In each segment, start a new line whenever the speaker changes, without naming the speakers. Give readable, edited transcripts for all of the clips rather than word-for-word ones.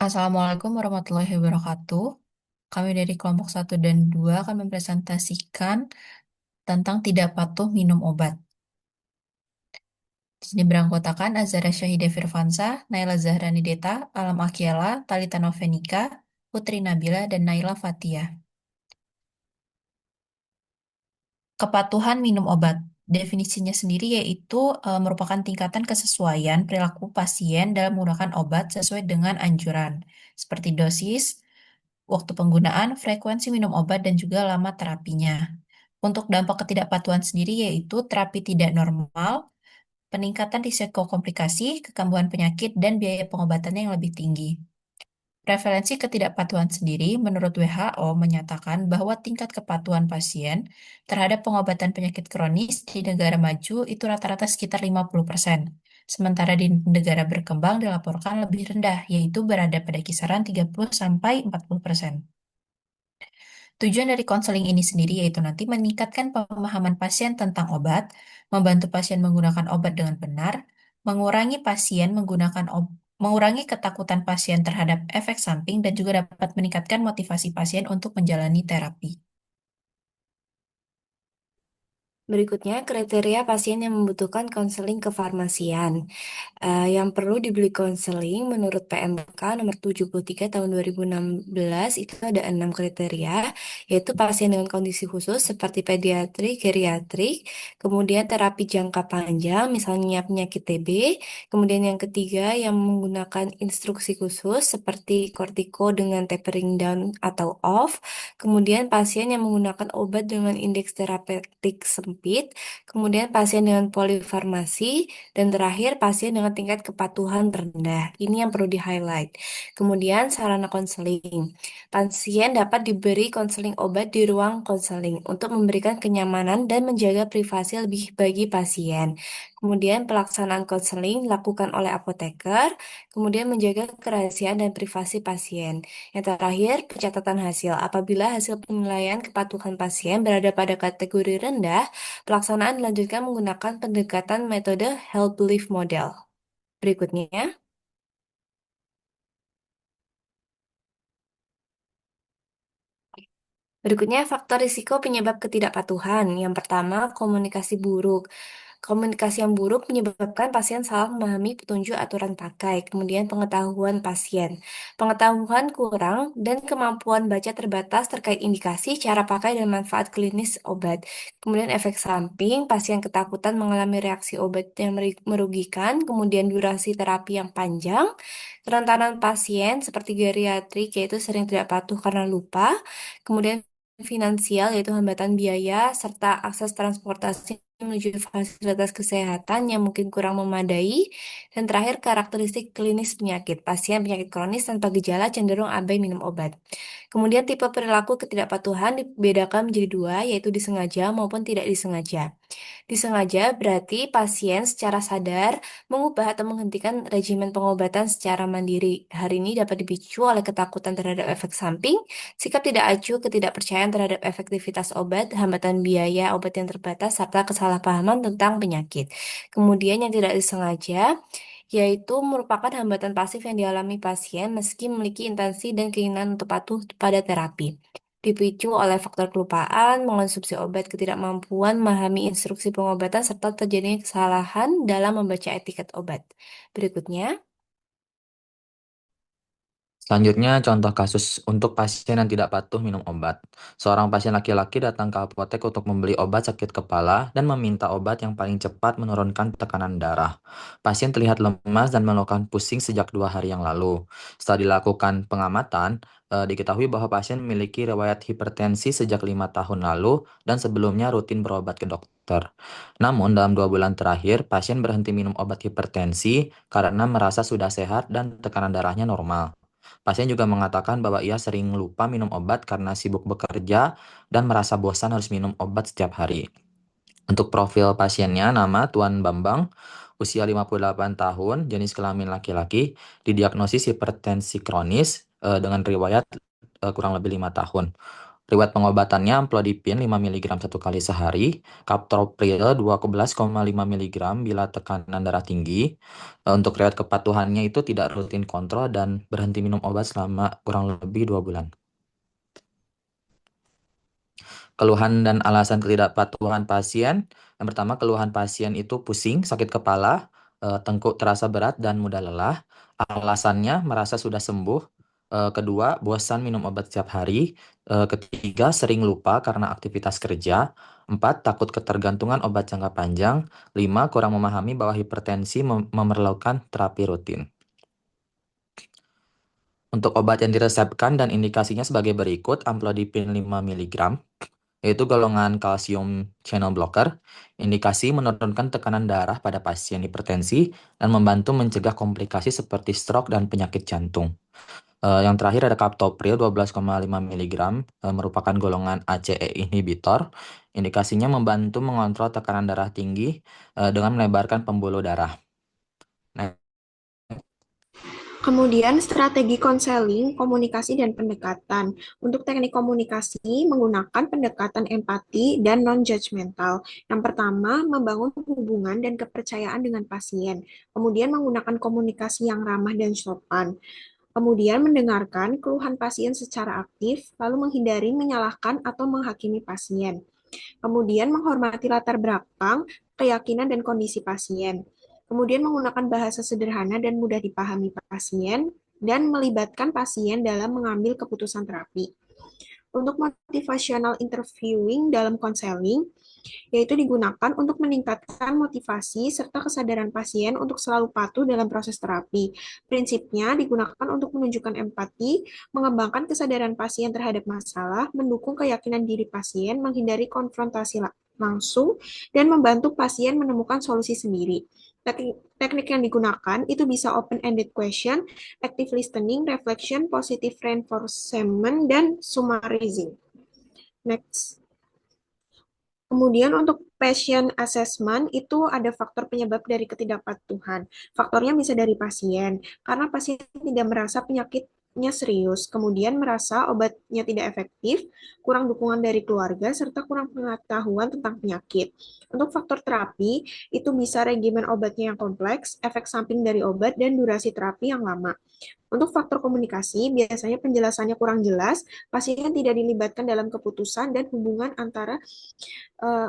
Assalamualaikum warahmatullahi wabarakatuh. Kami dari kelompok 1 dan 2 akan mempresentasikan tentang tidak patuh minum obat. Di sini beranggotakan Azara Syahida Firvansa, Naila Zahrani Deta, Alam Akiela, Talita Novenika, Putri Nabila, dan Naila Fatia. Kepatuhan minum obat. Definisinya sendiri yaitu merupakan tingkatan kesesuaian perilaku pasien dalam menggunakan obat sesuai dengan anjuran, seperti dosis, waktu penggunaan, frekuensi minum obat, dan juga lama terapinya. Untuk dampak ketidakpatuhan sendiri yaitu terapi tidak normal, peningkatan risiko komplikasi, kekambuhan penyakit, dan biaya pengobatannya yang lebih tinggi. Prevalensi ketidakpatuhan sendiri menurut WHO menyatakan bahwa tingkat kepatuhan pasien terhadap pengobatan penyakit kronis di negara maju itu rata-rata sekitar 50%. Sementara di negara berkembang dilaporkan lebih rendah, yaitu berada pada kisaran 30-40%. Tujuan dari konseling ini sendiri yaitu nanti meningkatkan pemahaman pasien tentang obat, membantu pasien menggunakan obat dengan benar, mengurangi pasien mengurangi ketakutan pasien terhadap efek samping, dan juga dapat meningkatkan motivasi pasien untuk menjalani terapi.
Berikutnya, kriteria pasien yang membutuhkan konseling kefarmasian. Yang perlu dibeli konseling menurut PMK nomor 73 tahun 2016 itu ada 6 kriteria, yaitu pasien dengan kondisi khusus seperti pediatrik, geriatrik, kemudian terapi jangka panjang, misalnya penyakit TB, kemudian yang ketiga yang menggunakan instruksi khusus seperti kortiko dengan tapering down atau off, kemudian pasien yang menggunakan obat dengan indeks terapeutik sempit, kemudian pasien dengan polifarmasi, dan terakhir pasien dengan tingkat kepatuhan rendah. Ini yang perlu di-highlight. Kemudian sarana konseling. Pasien dapat diberi konseling obat di ruang konseling untuk memberikan kenyamanan dan menjaga privasi lebih bagi pasien. Kemudian pelaksanaan konseling dilakukan oleh apoteker, kemudian menjaga kerahasiaan dan privasi pasien. Yang terakhir, pencatatan hasil. Apabila hasil penilaian kepatuhan pasien berada pada kategori rendah, pelaksanaan dilanjutkan menggunakan pendekatan metode Health Belief Model. Berikutnya, berikutnya faktor risiko penyebab ketidakpatuhan. Yang pertama, komunikasi buruk. Komunikasi yang buruk menyebabkan pasien salah memahami petunjuk aturan pakai, kemudian pengetahuan pasien. Pengetahuan kurang dan kemampuan baca terbatas terkait indikasi, cara pakai, dan manfaat klinis obat. Kemudian efek samping, pasien ketakutan mengalami reaksi obat yang merugikan, kemudian durasi terapi yang panjang, kerentanan pasien seperti geriatrik, yaitu sering tidak patuh karena lupa, kemudian finansial, yaitu hambatan biaya, serta akses transportasi menuju fasilitas kesehatan yang mungkin kurang memadai, dan terakhir karakteristik klinis penyakit. Pasien penyakit kronis tanpa gejala cenderung abai minum obat. Kemudian tipe perilaku ketidakpatuhan dibedakan menjadi dua, yaitu disengaja maupun tidak disengaja. Disengaja berarti pasien secara sadar mengubah atau menghentikan regimen pengobatan secara mandiri. Hal ini dapat dipicu oleh ketakutan terhadap efek samping, sikap tidak acuh, ketidakpercayaan terhadap efektivitas obat, hambatan biaya obat yang terbatas, serta kesalahpahaman tentang penyakit. Kemudian yang tidak disengaja yaitu merupakan hambatan pasif yang dialami pasien meski memiliki intensi dan keinginan untuk patuh pada terapi. Dipicu oleh faktor kelupaan, mengonsumsi obat, ketidakmampuan memahami instruksi pengobatan, serta terjadinya kesalahan dalam membaca etiket obat. Berikutnya,
Selanjutnya, contoh kasus untuk pasien yang tidak patuh minum obat. Seorang pasien laki-laki datang ke apotek untuk membeli obat sakit kepala dan meminta obat yang paling cepat menurunkan tekanan darah. Pasien terlihat lemas dan melakukan pusing sejak 2 hari yang lalu. Setelah dilakukan pengamatan, diketahui bahwa pasien memiliki riwayat hipertensi sejak 5 tahun lalu dan sebelumnya rutin berobat ke dokter. Namun, dalam 2 bulan terakhir, pasien berhenti minum obat hipertensi karena merasa sudah sehat dan tekanan darahnya normal. Pasien juga mengatakan bahwa ia sering lupa minum obat karena sibuk bekerja dan merasa bosan harus minum obat setiap hari. Untuk profil pasiennya, nama Tuan Bambang, usia 58 tahun, jenis kelamin laki-laki, didiagnosis hipertensi kronis dengan riwayat kurang lebih 5 tahun. Riwayat pengobatannya amlodipin 5 mg 1 kali sehari, captopril 12,5 mg bila tekanan darah tinggi. Untuk riwayat kepatuhannya itu tidak rutin kontrol dan berhenti minum obat selama kurang lebih 2 bulan. Keluhan dan alasan ketidakpatuhan pasien. Yang pertama, keluhan pasien itu pusing, sakit kepala, tengkuk terasa berat dan mudah lelah. Alasannya merasa sudah sembuh. Kedua, bosan minum obat setiap hari. Ketiga, sering lupa karena aktivitas kerja. Empat, takut ketergantungan obat jangka panjang. Lima, kurang memahami bahwa hipertensi memerlukan terapi rutin. Untuk obat yang diresepkan dan indikasinya sebagai berikut, amlodipin 5 mg, yaitu golongan kalsium channel blocker, indikasi menurunkan tekanan darah pada pasien hipertensi dan membantu mencegah komplikasi seperti stroke dan penyakit jantung. Yang terakhir ada captopril 12,5 mg, merupakan golongan ACE inhibitor, indikasinya membantu mengontrol tekanan darah tinggi dengan melebarkan pembuluh darah. Nah,
Kemudian strategi konseling, komunikasi, dan pendekatan. Untuk teknik komunikasi menggunakan pendekatan empati dan non-judgmental. Yang pertama, membangun hubungan dan kepercayaan dengan pasien. Kemudian menggunakan komunikasi yang ramah dan sopan. Kemudian mendengarkan keluhan pasien secara aktif, lalu menghindari menyalahkan atau menghakimi pasien. Kemudian menghormati latar belakang, keyakinan, dan kondisi pasien. Kemudian menggunakan bahasa sederhana dan mudah dipahami pasien, dan melibatkan pasien dalam mengambil keputusan terapi. Untuk motivational interviewing dalam konseling, yaitu digunakan untuk meningkatkan motivasi serta kesadaran pasien untuk selalu patuh dalam proses terapi. Prinsipnya digunakan untuk menunjukkan empati, mengembangkan kesadaran pasien terhadap masalah, mendukung keyakinan diri pasien, menghindari konfrontasi langsung, dan membantu pasien menemukan solusi sendiri. Teknik yang digunakan itu bisa open-ended question, active listening, reflection, positive reinforcement, dan summarizing. Next. Kemudian untuk patient assessment itu ada faktor penyebab dari ketidakpatuhan. Faktornya bisa dari pasien, karena pasien tidak merasa penyakitnya serius, kemudian merasa obatnya tidak efektif, kurang dukungan dari keluarga, serta kurang pengetahuan tentang penyakit. Untuk faktor terapi, itu bisa regimen obatnya yang kompleks, efek samping dari obat, dan durasi terapi yang lama. Untuk faktor komunikasi, biasanya penjelasannya kurang jelas, pasien tidak dilibatkan dalam keputusan, dan hubungan antara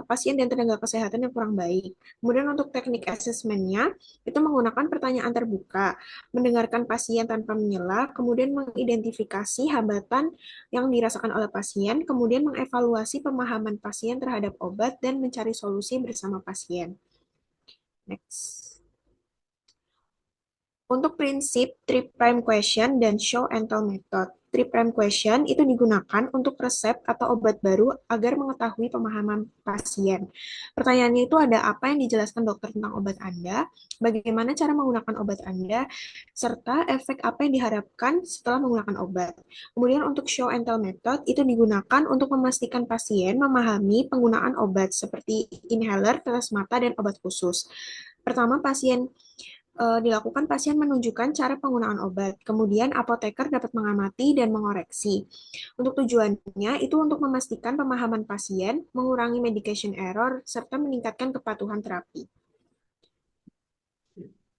pasien dan tenaga kesehatan yang kurang baik. Kemudian untuk teknik asesmennya, itu menggunakan pertanyaan terbuka, mendengarkan pasien tanpa menyela, kemudian mengidentifikasi hambatan yang dirasakan oleh pasien, kemudian mengevaluasi pemahaman pasien terhadap obat, dan mencari solusi bersama pasien. Next. Untuk prinsip three prime question dan show and tell method. Three prime question itu digunakan untuk resep atau obat baru agar mengetahui pemahaman pasien. Pertanyaannya itu ada apa yang dijelaskan dokter tentang obat Anda, bagaimana cara menggunakan obat Anda, serta efek apa yang diharapkan setelah menggunakan obat. Kemudian untuk show and tell method itu digunakan untuk memastikan pasien memahami penggunaan obat seperti inhaler, tetes mata, dan obat khusus. Pertama, dilakukan pasien menunjukkan cara penggunaan obat. Kemudian apoteker dapat mengamati dan mengoreksi. Untuk tujuannya itu untuk memastikan pemahaman pasien, mengurangi medication error, serta meningkatkan kepatuhan terapi.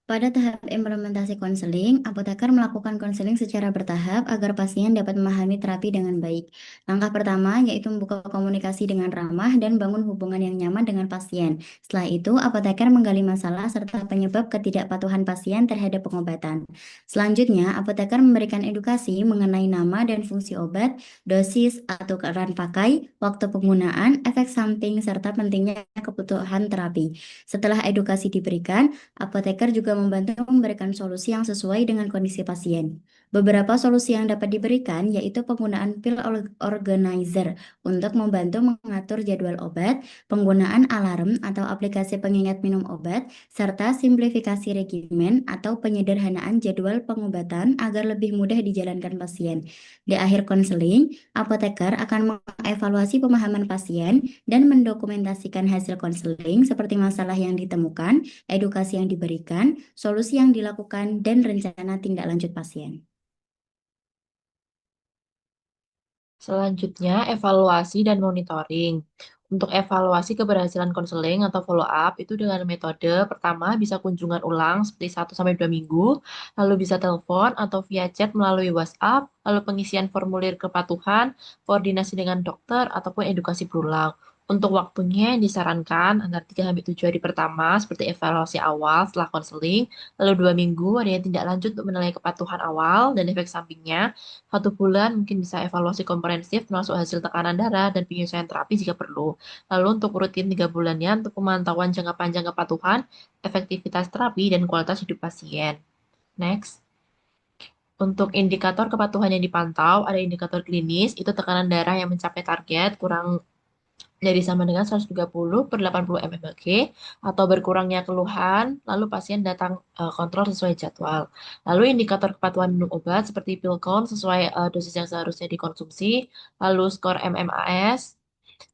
Pada tahap implementasi konseling, apoteker melakukan konseling secara bertahap agar pasien dapat memahami terapi dengan baik. Langkah pertama yaitu membuka komunikasi dengan ramah dan bangun hubungan yang nyaman dengan pasien. Setelah itu, apoteker menggali masalah serta penyebab ketidakpatuhan pasien terhadap pengobatan. Selanjutnya, apoteker memberikan edukasi mengenai nama dan fungsi obat, dosis atau keadaan pakai, waktu penggunaan, efek samping, serta pentingnya kebutuhan terapi. Setelah edukasi diberikan, apoteker juga membantu memberikan solusi yang sesuai dengan kondisi pasien. Beberapa solusi yang dapat diberikan yaitu penggunaan pill organizer untuk membantu mengatur jadwal obat, penggunaan alarm atau aplikasi pengingat minum obat, serta simplifikasi regimen atau penyederhanaan jadwal pengobatan agar lebih mudah dijalankan pasien. Di akhir konseling, apoteker akan mengevaluasi pemahaman pasien dan mendokumentasikan hasil konseling seperti masalah yang ditemukan, edukasi yang diberikan, solusi yang dilakukan, dan rencana tindak lanjut pasien.
Selanjutnya, evaluasi dan monitoring. Untuk evaluasi keberhasilan konseling atau follow up itu dengan metode pertama bisa kunjungan ulang seperti 1 sampai 2 minggu, lalu bisa telepon atau via chat melalui WhatsApp, lalu pengisian formulir kepatuhan, koordinasi dengan dokter ataupun edukasi berulang. Untuk waktunya yang disarankan antara 3 sampai 7 hari pertama seperti evaluasi awal setelah konseling, lalu 2 minggu ada yang tindak lanjut untuk menilai kepatuhan awal dan efek sampingnya. 1 bulan mungkin bisa evaluasi komprehensif termasuk hasil tekanan darah dan penyesuaian terapi jika perlu. Lalu untuk rutin 3 bulannya untuk pemantauan jangka panjang kepatuhan, efektivitas terapi, dan kualitas hidup pasien. Next. Untuk indikator kepatuhan yang dipantau, ada indikator klinis, itu tekanan darah yang mencapai target kurang dari sama dengan 130/80 mmHg atau berkurangnya keluhan, lalu pasien datang kontrol sesuai jadwal. Lalu indikator kepatuhan minum obat seperti pill count sesuai dosis yang seharusnya dikonsumsi, lalu skor MMAS,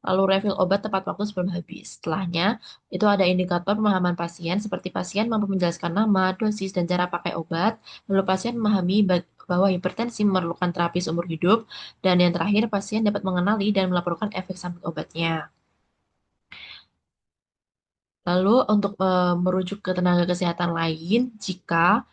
lalu refill obat tepat waktu sebelum habis. Setelahnya, itu ada indikator pemahaman pasien seperti pasien mampu menjelaskan nama, dosis, dan cara pakai obat, lalu pasien memahami bahwa hipertensi memerlukan terapi seumur hidup, dan yang terakhir, pasien dapat mengenali dan melaporkan efek samping obatnya. Lalu untuk merujuk ke tenaga kesehatan lain, jika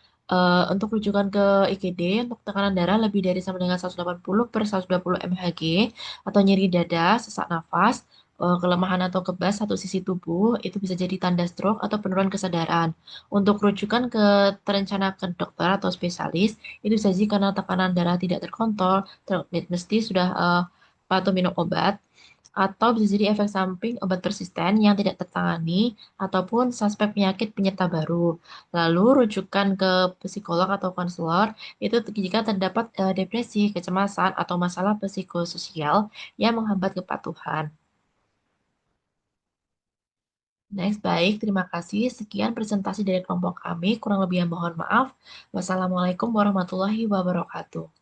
untuk rujukan ke IGD, untuk tekanan darah lebih dari sama dengan 180/120 mmHg, atau nyeri dada, sesak nafas, kelemahan atau kebas satu sisi tubuh, itu bisa jadi tanda stroke atau penurunan kesadaran. Untuk rujukan ke terencana ke dokter atau spesialis, itu bisa jadi karena tekanan darah tidak terkontrol, mesti sudah patuh minum obat, atau bisa jadi efek samping obat persisten yang tidak tertangani, ataupun suspek penyakit penyerta baru. Lalu rujukan ke psikolog atau konselor itu jika terdapat depresi, kecemasan, atau masalah psikososial yang menghambat kepatuhan. Next, baik, terima kasih. Sekian presentasi dari kelompok kami, kurang lebih mohon maaf. Wassalamualaikum warahmatullahi wabarakatuh.